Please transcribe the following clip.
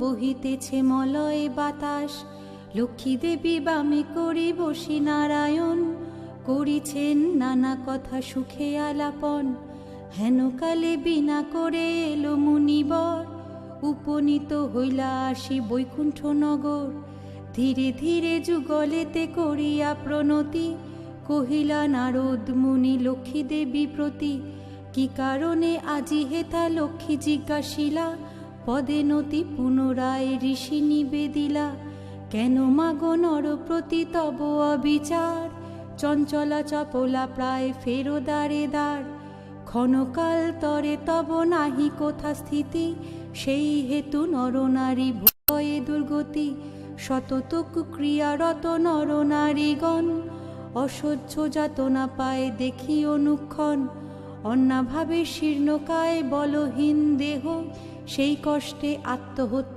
বহিতেছে মলয় বাতাস, লক্ষ্মী দেবী বামে করি বসি নারায়ণ, করিছেন নানা কথা সুখে আলাপন। হেনকালে বিনা করে এলো মুনিবর, উপনীত হইলা আসি বৈকুণ্ঠ নগর। ধীরে ধীরে যুগলেতে করিয়া প্রণতি, কহিলা নারদ মুনি লক্ষ্মী দেবী প্রতি। কি কারণে আজি হেথা লক্ষ্মী জিজ্ঞাসিলা, পদে নতি পুনরায় ঋষি নিবেদিলা। কেন মাগো নরপ্রতি তব অবিচার, চঞ্চলা চপলা প্রায় ফেরো দ্বারে দ্বার। ক্ষণকাল তরে তব নাহি কোথা স্থিতি, সেই হেতু নরনারী ভয়ে দুর্গতি। শততক ক্রিয়ারত নরনারীগণ, অসহ্য যাতনা পায় দেখি অনুক্ষণ। অন্নাভাবে শীর্ণকায় বলহীন দেহ, সেই কষ্টে আত্মহত্যা